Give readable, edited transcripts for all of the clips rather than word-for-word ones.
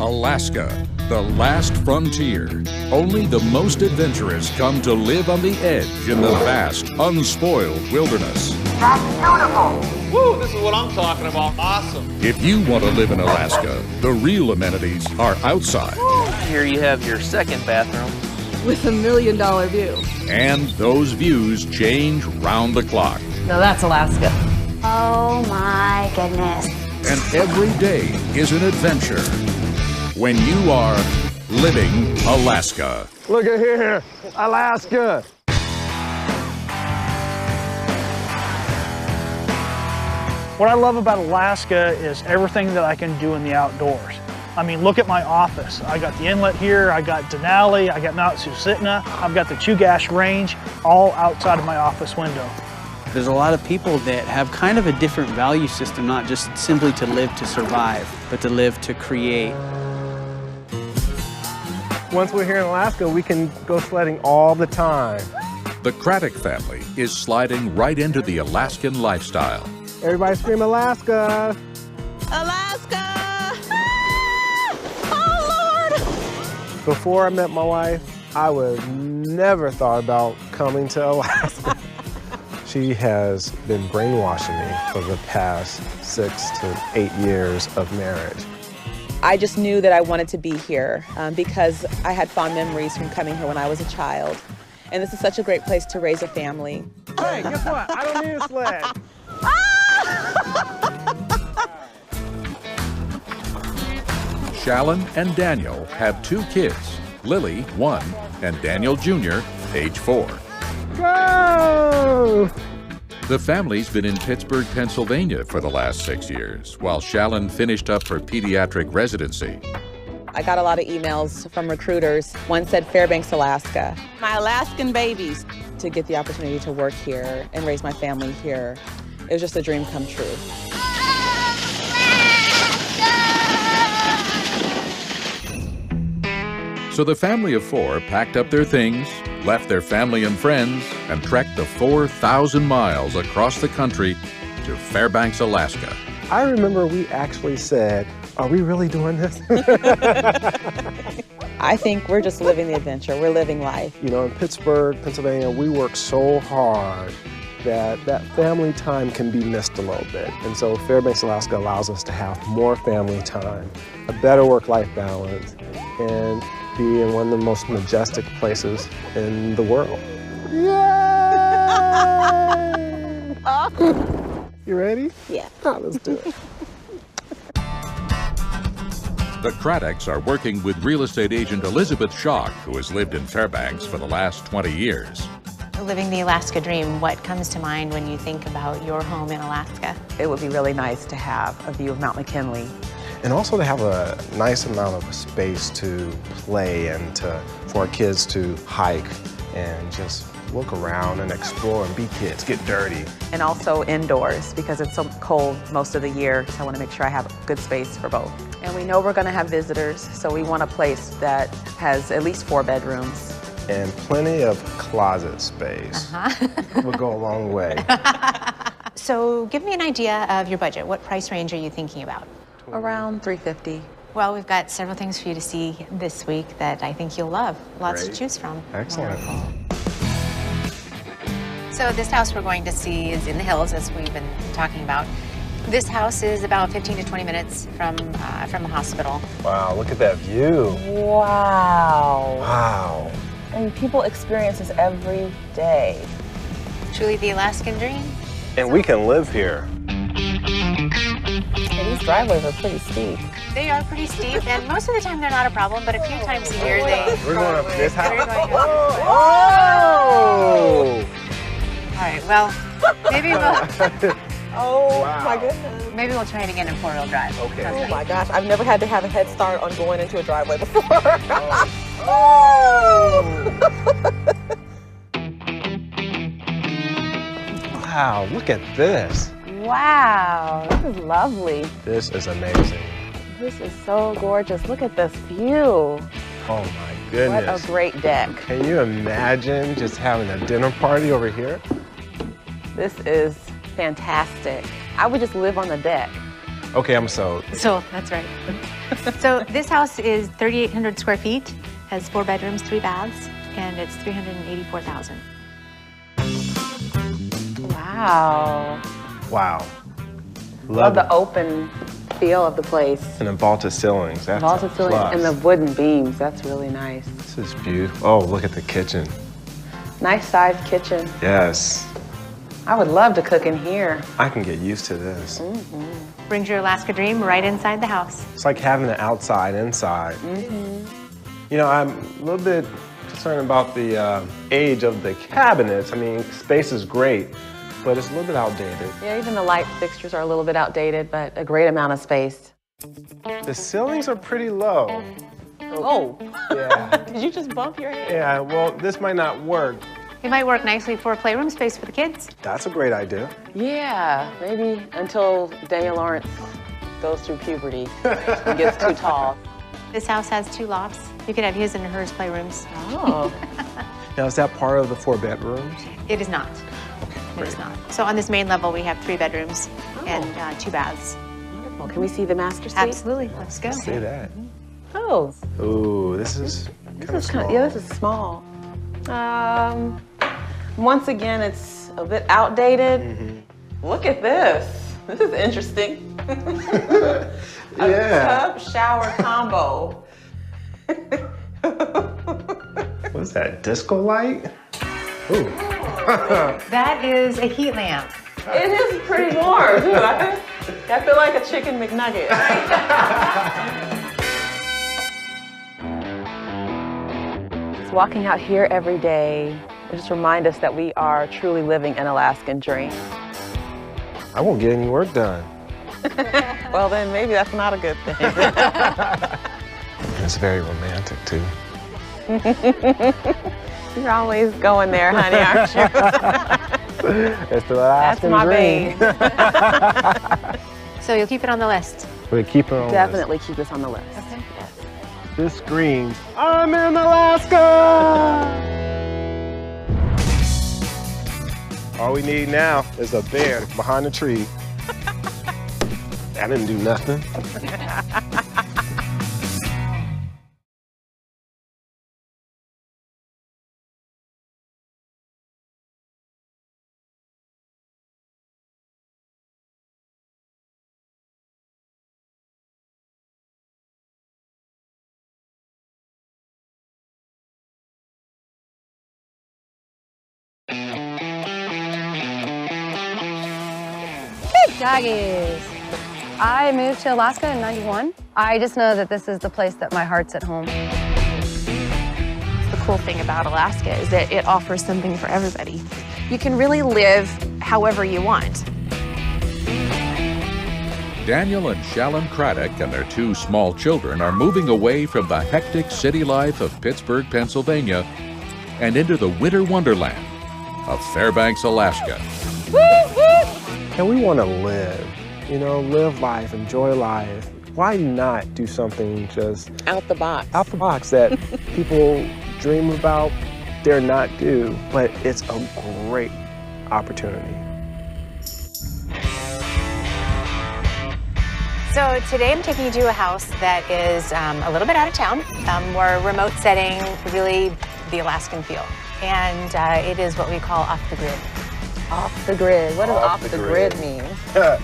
Alaska, the last frontier. Only the most adventurous come to live on the edge in the vast, unspoiled wilderness. That's beautiful! Woo, this is what I'm talking about. Awesome. If you want to live in Alaska, the real amenities are outside. Here you have your second bathroom. With $1 million view. And those views change round the clock. Now that's Alaska. Oh my goodness. And every day is an adventure when you are living Alaska. Look at here, Alaska. What I love about Alaska is everything that I can do in the outdoors. I mean, look at my office. I got the inlet here, I got Denali, I got Mount Susitna, I've got the Chugach Range, all outside of my office window. There's a lot of people that have kind of a different value system, not just simply to live to survive, but to live to create. Once we're here in Alaska, we can go sledding all the time. The Craddock family is sliding right into the Alaskan lifestyle. Everybody scream Alaska! Alaska! Oh, Lord! Before I met my wife, I would never thought about coming to Alaska. She has been brainwashing me for the past 6 to 8 years of marriage. I just knew that I wanted to be here because I had fond memories from coming here when I was a child. And this is such a great place to raise a family. Hey, guess what? I don't need a sled. Shallon and Daniel have 2 kids, Lily, 1, and Daniel Jr., age 4. Go! The family's been in Pittsburgh, Pennsylvania for the last 6 years, while Shallon finished up her pediatric residency. I got a lot of emails from recruiters. One said Fairbanks, Alaska. My Alaskan babies. To get the opportunity to work here and raise my family here, it was just a dream come true. So the family of 4 packed up their things, left their family and friends, and trekked the 4,000 miles across the country to Fairbanks, Alaska. I remember we actually said, are we really doing this? I think we're just living the adventure. We're living life. You know, in Pittsburgh, Pennsylvania, we work so hard that family time can be missed a little bit. And so Fairbanks, Alaska allows us to have more family time, a better work-life balance, and be in one of the most majestic places in the world. Yay! You ready? Yeah. Oh, let's do it. The Craddocks are working with real estate agent Elizabeth Schok, who has lived in Fairbanks for the last 20 years. Living the Alaska dream, what comes to mind when you think about your home in Alaska? It would be really nice to have a view of Mount McKinley. And also to have a nice amount of space to play and for our kids to hike and just look around and explore and be kids, get dirty. And also indoors because it's so cold most of the year, so I want to make sure I have good space for both. And we know we're going to have visitors, so we want a place that has at least 4 bedrooms. And plenty of closet space. Will go a long way. So give me an idea of your budget. What price range are you thinking about? Around $350. Well, we've got several things for you to see this week that I think you'll love. Lots to choose from. Excellent. Wonderful. So this house we're going to see is in the hills, as we've been talking about. This house is about 15 to 20 minutes from the hospital. Wow, look at that view. Wow. Wow. And people experience this every day. Truly the Alaskan dream. And we can live here. And these driveways are pretty steep. They are pretty steep, and most of the time they're not a problem, but a few times a year We're going up this house. We're going Oh! All right, well, maybe we'll... Oh, Wow. my goodness. Maybe we'll try it again in 4-wheel drive. Okay. Oh my gosh, I've never had to have a head start on going into a driveway before. Wow, look at this. Wow, this is lovely. This is amazing. This is so gorgeous. Look at this view. Oh my goodness. What a great deck. Can you imagine just having a dinner party over here? This is fantastic. I would just live on the deck. Okay, I'm sold. So, that's right. So this house is 3,800 square feet, has 4 bedrooms, 3 baths, and it's $384,000. Wow. Wow. Love the open feel of the place. And the vaulted ceilings. That's Vaulted a ceilings plus. and the wooden beams. That's really nice. This is beautiful. Oh, look at the kitchen. Nice sized kitchen. Yes. I would love to cook in here. I can get used to this. Brings your Alaska dream right inside the house. It's like having an outside inside. You know, I'm a little bit concerned about the age of the cabinets. I mean, space is great, but it's a little bit outdated. Yeah, even the light fixtures are a little bit outdated, but a great amount of space. The ceilings are pretty low. Oh. Yeah. Did you just bump your head? Yeah, well, this might not work. It might work nicely for a playroom space for the kids. That's a great idea. Yeah, maybe until Daniel Lawrence goes through puberty and gets too tall. This house has 2 lofts. You could have his and hers playrooms. Oh. Now, is that part of the 4 bedrooms? It is not. It is not. So on this main level, we have 3 bedrooms and 2 baths. Wonderful. Can we see the master suite? Absolutely. Let's go. See that. Oh. Ooh, this is kind of small. Yeah, this is small. Once again, it's a bit outdated. Look at this. This is interesting. Yeah. Tub shower combo. What's that, disco light? Ooh. That is a heat lamp. It is pretty warm, too. I feel like a chicken McNugget. Just walking out here every day, it just reminds us that we are truly living an Alaskan dream. I won't get any work done. Well, then maybe that's not a good thing. It's very romantic, too. You're always going there, honey, aren't you? It's the Alaskan dream. That's my babe. So you'll keep it on the list. We'll keep it on the Definitely keep this on the list. Okay. Yes. list. This screams, I'm in Alaska! All we need now is a bear behind the tree. I didn't do nothing. Doggies. I moved to Alaska in '91. I just know that this is the place that my heart's at home. The cool thing about Alaska is that it offers something for everybody. You can really live however you want. Daniel and Shallon Craddock and their 2 small children are moving away from the hectic city life of Pittsburgh, Pennsylvania, and into the winter wonderland of Fairbanks, Alaska. And we want to live, you know, live life, enjoy life. Why not do something just out the box that people dream about, dare not do, but it's a great opportunity. So today I'm taking you to a house that is a little bit out of town, more remote setting, really the Alaskan feel. And it is what we call off the grid. Off the grid. What does off the grid mean?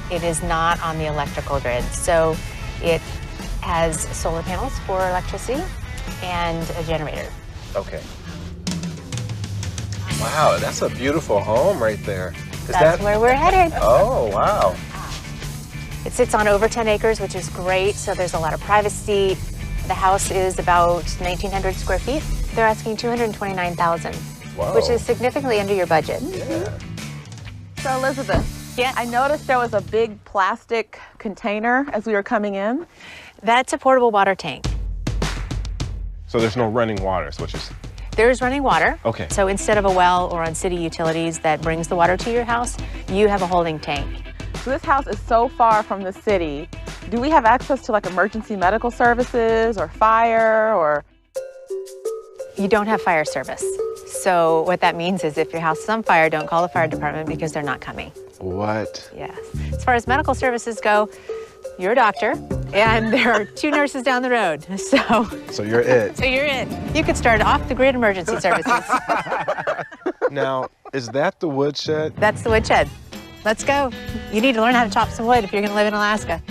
It is not on the electrical grid. So it has solar panels for electricity and a generator. Okay. Wow, that's a beautiful home right there. That's where we're headed. Oh, wow. It sits on over 10 acres, which is great. So there's a lot of privacy. The house is about 1,900 square feet. They're asking $229,000, which is significantly under your budget. Yeah. So Elizabeth, yes. I noticed there was a big plastic container as we were coming in. That's a portable water tank. So there's no running water, so it's just... There's running water. Okay. So instead of a well or on city utilities that brings the water to your house, you have a holding tank. So this house is so far from the city. Do we have access to like emergency medical services or fire or? You don't have fire service. So what that means is if your house is on fire, don't call the fire department because they're not coming. What? Yes. As far as medical services go, you're a doctor, and there are 2 nurses down the road. So you're it. So you're it. You could start off-the-grid emergency services. Now, is that the woodshed? That's the woodshed. Let's go. You need to learn how to chop some wood if you're going to live in Alaska.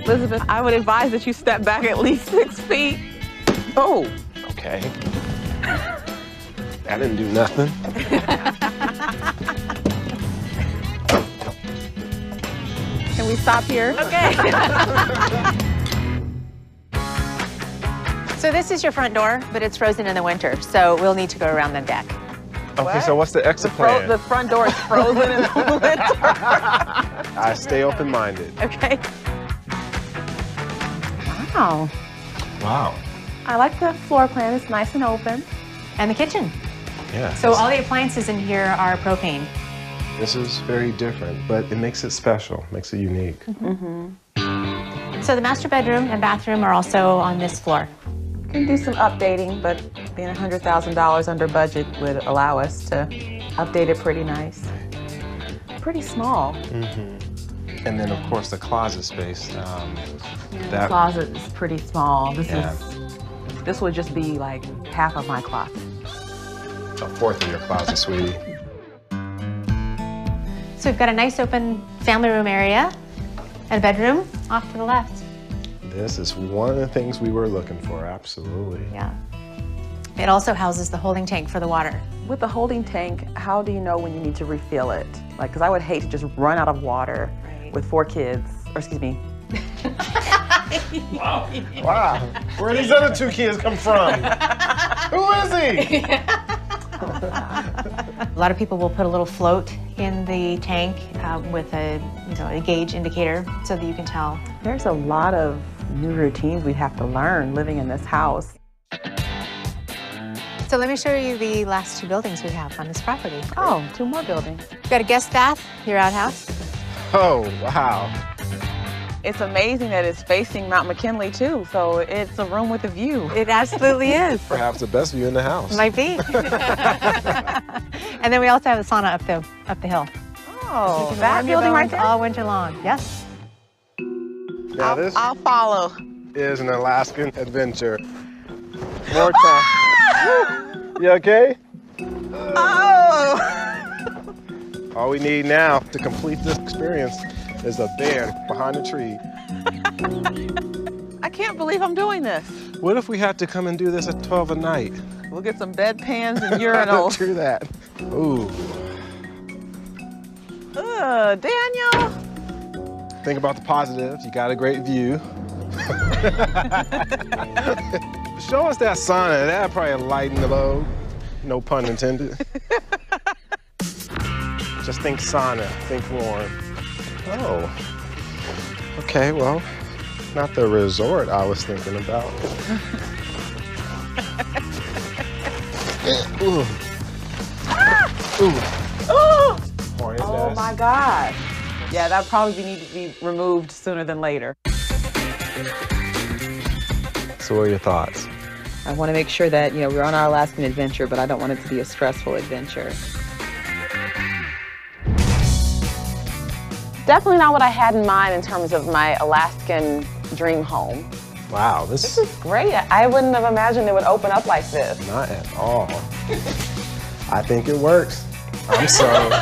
Elizabeth, I would advise that you step back at least 6 feet. Oh. Okay. That didn't do nothing. Can we stop here? Okay. So this is your front door, but it's frozen in the winter, so we'll need to go around the deck. Okay, so what's the exit plan? The front door is frozen in the winter. I stay open-minded. Okay. Wow. Wow. I like the floor plan. It's nice and open. And the kitchen. Yeah. So all the appliances in here are propane. This is very different, but it makes it special, makes it unique. So the master bedroom and bathroom are also on this floor. Can do some updating, but being $100,000 under budget would allow us to update it pretty nice. Pretty small. And then, of course, the closet space. The closet is pretty small. This would just be like half of my closet. A fourth of your closet, sweetie. So we've got a nice open family room area and a bedroom off to the left. This is one of the things we were looking for, absolutely. Yeah. It also houses the holding tank for the water. With the holding tank, how do you know when you need to refill it? Like, because I would hate to just run out of water with 4 kids, or excuse me. Wow. Wow. Where did these other 2 kids come from? Who is he? A lot of people will put a little float in the tank with a gauge indicator so that you can tell. There's a lot of new routines we'd have to learn living in this house. So let me show you the last 2 buildings we have on this property. Oh, 2 more buildings. We've got a guest bath, your outhouse. Oh, wow. It's amazing that it's facing Mount McKinley too, so it's a room with a view. It absolutely is. Perhaps the best view in the house. Might be. And then we also have a sauna up the hill. Oh, that building right there? All winter long, yes. Now this I'll follow. is an Alaskan adventure. More time. You okay? Oh! All we need now to complete this experience is a bed behind a tree. I can't believe I'm doing this. What if we had to come and do this at 12 at night? We'll get some bedpans and urinals. True that. Ooh. Daniel. Think about the positives. You got a great view. Show us that sauna. That'll probably lighten the load. No pun intended. Just think sauna, think warm. Oh. Okay, well, not the resort I was thinking about. Ooh. Ooh. Oh! Hornet Oh nest. my God. Yeah, that probably need to be removed sooner than later. So what are your thoughts? I want to make sure that, we're on our Alaskan adventure, but I don't want it to be a stressful adventure. Definitely not what I had in mind in terms of my Alaskan dream home. Wow, This is great. I wouldn't have imagined it would open up like this. Not at all. I think it works. I'm sorry.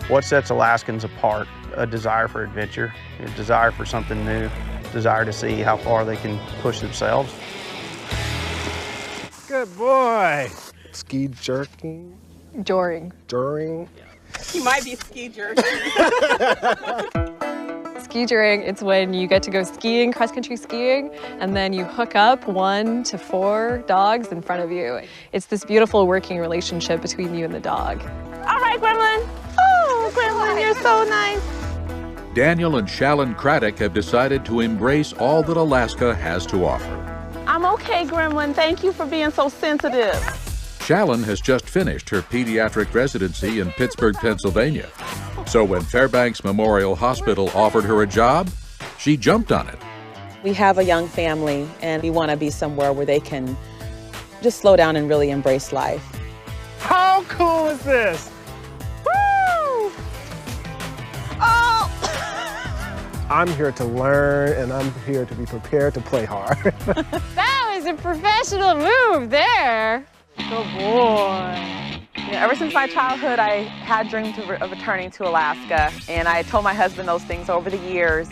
What sets Alaskans apart? A desire for adventure, a desire for something new, a desire to see how far they can push themselves. Good boy. Ski jerking? Joring. During? You might be ski jerking. Ski joring, it's when you get to go skiing, cross-country skiing, and then you hook up 1 to 4 dogs in front of you. It's this beautiful working relationship between you and the dog. All right, Gremlin. Oh, Gremlin, you're so nice. Daniel and Shallon Craddock have decided to embrace all that Alaska has to offer. I'm okay, Gremlin. Thank you for being so sensitive. Shallon has just finished her pediatric residency in Pittsburgh, Pennsylvania. So when Fairbanks Memorial Hospital offered her a job, she jumped on it. We have a young family, and we want to be somewhere where they can just slow down and really embrace life. How cool is this? Woo! Oh! I'm here to learn, and I'm here to be prepared to play hard. That was a professional move there. Good boy. You know, ever since my childhood, I had dreams of returning to Alaska, and I told my husband those things over the years.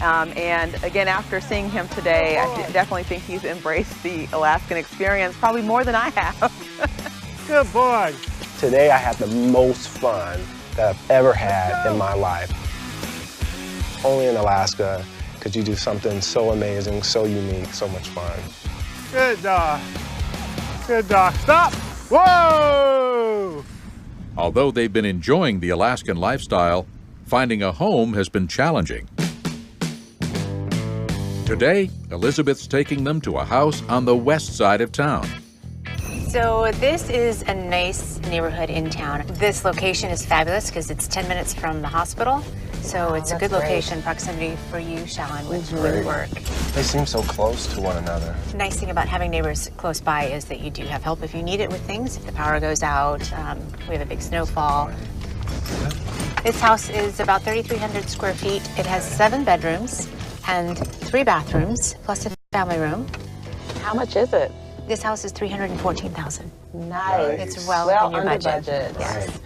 And again, after seeing him today, I definitely think he's embraced the Alaskan experience probably more than I have. Good boy. Today I had the most fun that I've ever had in my life. Only in Alaska could you do something so amazing, so unique, so much fun. Good dog. Good dog. Stop! Whoa! Although they've been enjoying the Alaskan lifestyle, finding a home has been challenging. Today, Elizabeth's taking them to a house on the west side of town. So this is a nice neighborhood in town. This location is fabulous because it's 10 minutes from the hospital. So it's a good location, proximity for you, Shallon, with work. They seem so close to one another. The nice thing about having neighbors close by is that you do have help if you need it with things. If the power goes out, we have a big snowfall. This house is about 3,300 square feet. It has 7 bedrooms and 3 bathrooms, plus a family room. How much is it? This house is $314,000. Nice. It's well in your under budget. Yes.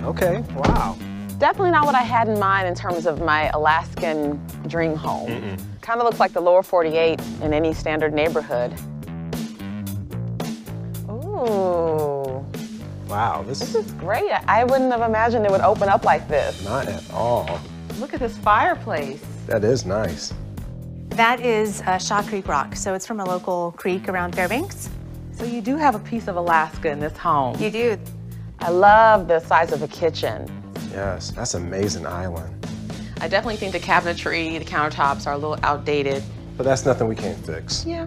Okay, wow. Definitely not what I had in mind in terms of my Alaskan dream home. Kind of looks like the lower 48 in any standard neighborhood. Ooh. Wow, This is great. I wouldn't have imagined it would open up like this. not at all. Look at this fireplace. That is nice. That is Schok Creek rock, so it's from a local creek around Fairbanks. So you do have a piece of Alaska in this home. You do. I love the size of the kitchen. Yes, that's an amazing island. I definitely think the cabinetry, the countertops are a little outdated. But that's nothing we can't fix. Yeah.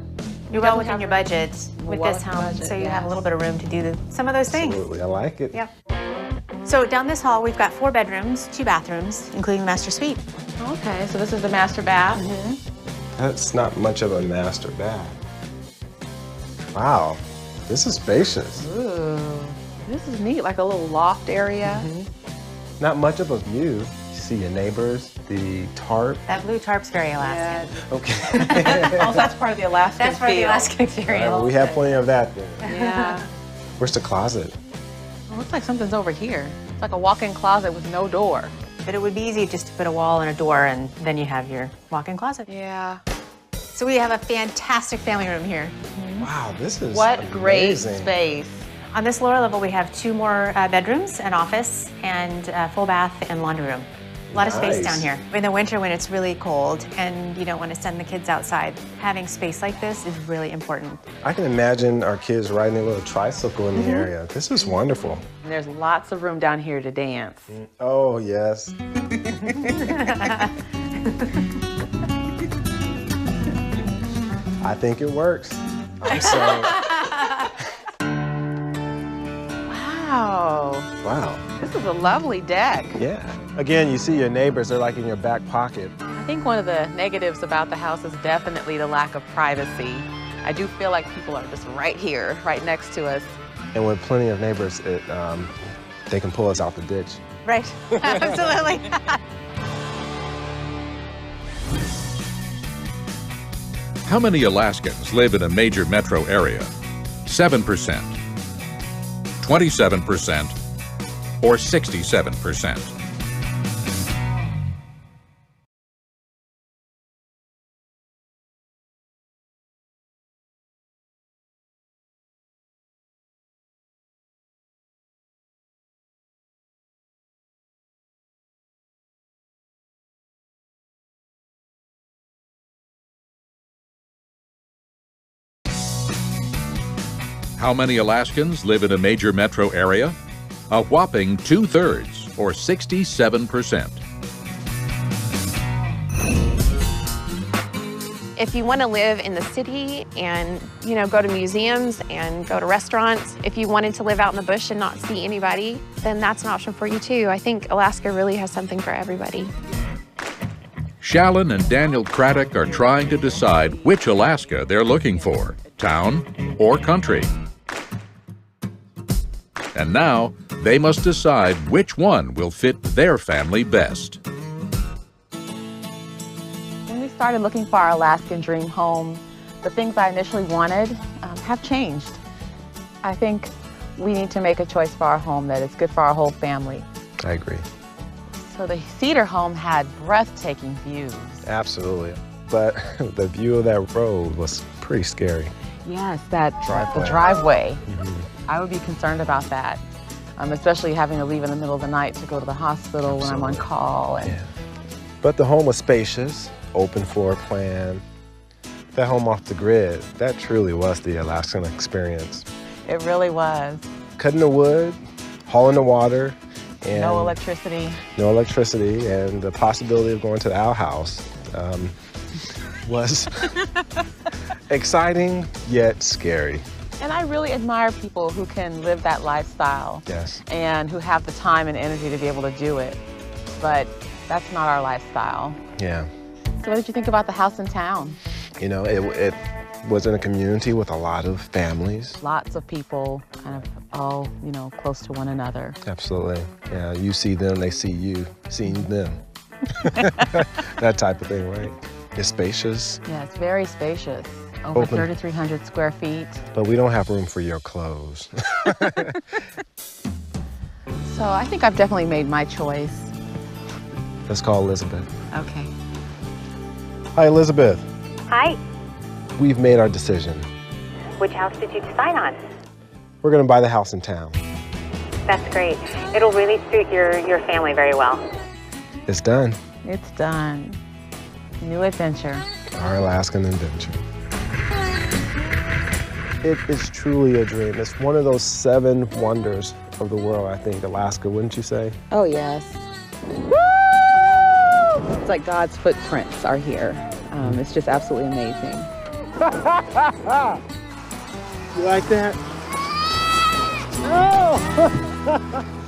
You're well within your budget with well this within home, budget, so you have a yes. little bit of room to do some of those things. Absolutely, I like it. Yep. So down this hall, we've got 4 bedrooms, 2 bathrooms, including the master suite. Okay, so this is the master bath. That's not much of a master bath. Wow, this is spacious. Ooh, this is neat, like a little loft area. Not much of a view. You see your neighbors, the tarp. That blue tarp's very Alaskan. Okay. Also, that's part of the Alaskan That's part of the feel. Alaskan All experience. right, well, we have plenty of that then. Yeah. Where's the closet? It looks like something's over here. It's like a walk-in closet with no door. But it would be easy just to put a wall and a door, and then you have your walk-in closet. Yeah. So we have a fantastic family room here. Wow, this is What great amazing. space. On this lower level, we have 2 more bedrooms, an office, and a full bath and laundry room. A lot of space Nice. down here. In the winter when it's really cold and you don't want to send the kids outside, having space like this is really important. I can imagine our kids riding a little tricycle in the area. This is wonderful. And there's lots of room down here to dance. Oh, yes. I think it works. I'm sold. Wow. Wow. This is a lovely deck. Yeah. Again, you see your neighbors, they're like in your back pocket. I think one of the negatives about the house is definitely the lack of privacy. I do feel like people are just right here, right next to us. And with plenty of neighbors, they can pull us out the ditch. Right, absolutely. How many Alaskans live in a major metro area? 7%, 27%, or 67%? How many Alaskans live in a major metro area? A whopping 2/3, or 67%. If you want to live in the city and, you know, go to museums and go to restaurants, if you wanted to live out in the bush and not see anybody, then that's an option for you too. I think Alaska really has something for everybody. Shallon and Daniel Craddock are trying to decide which Alaska they're looking for, town or country. And now they must decide which one will fit their family best. When we started looking for our Alaskan dream home, the things I initially wanted have changed. I think we need to make a choice for our home that is good for our whole family. I agree. So the Cedar home had breathtaking views. Absolutely. But the view of that road was pretty scary. Yes, the Driveway. driveway. I would be concerned about that, especially having to leave in the middle of the night to go to the hospital when I'm on call. And But the home was spacious, open floor plan. That home off the grid, that truly was the Alaskan experience. it really was. Cutting the wood, hauling the water, and No electricity. no electricity, and the possibility of going to the outhouse was exciting yet scary. And I really admire people who can live that lifestyle. Yes. And who have the time and energy to be able to do it. But that's not our lifestyle. Yeah. So what did you think about the house in town? You know, it was in a community with a lot of families. Lots of people kind of all, you know, close to one another. Absolutely. Yeah, you see them, they see you, seeing them. That type of thing, right? It's spacious. Yeah, it's very spacious. Over Open. 3,300 square feet. But we don't have room for your clothes. So I think I've definitely made my choice. Let's call Elizabeth. Okay. Hi, Elizabeth. Hi. We've made our decision. Which house did you decide on? We're gonna buy the house in town. That's great. It'll really suit your family very well. It's done. It's done. New adventure. Our Alaskan adventure. It is truly a dream. It's one of those 7 wonders of the world, I think, Alaska, wouldn't you say? Oh, yes. Woo! It's like God's footprints are here. It's just absolutely amazing. You like that? Oh!